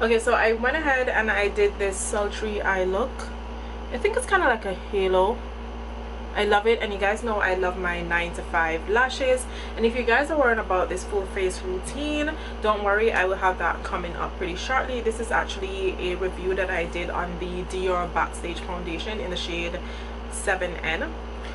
Okay, so I went ahead and I did this sultry eye look. I think it's kind of like a halo. I love it, and you guys know I love my 9 to 5 lashes. And if you guys are worrying about this full face routine, don't worry, I will have that coming up pretty shortly. This is actually a review that I did on the Dior Backstage foundation in the shade 7N.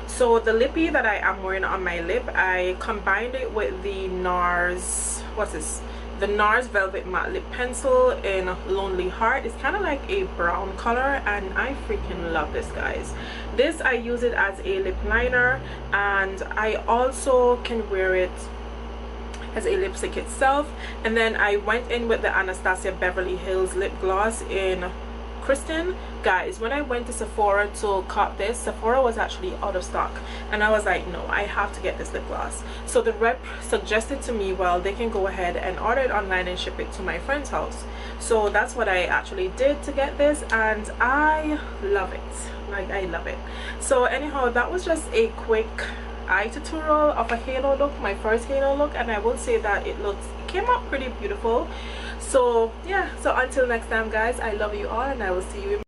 So the lippy that I am wearing on my lip, I combined it with the NARS, what's this? The NARS Velvet Matte Lip Pencil in Lonely Heart. It's kind of like a brown color, and I freaking love this, guys. This, I use it as a lip liner, and I also can wear it as a lipstick itself. And then I went in with the Anastasia Beverly Hills lip gloss in Kristen. Guys, when I went to Sephora to cop this, Sephora was actually out of stock, and I was like, no, I have to get this lip gloss. So the rep suggested to me, well, they can go ahead and order it online and ship it to my friend's house. So that's what I actually did to get this, and I love it. Like, I love it. So anyhow, that was just a quick eye tutorial of a halo look, my first halo look, and I will say that it came out pretty beautiful. So yeah, so until next time, guys, I love you all, and I will see you in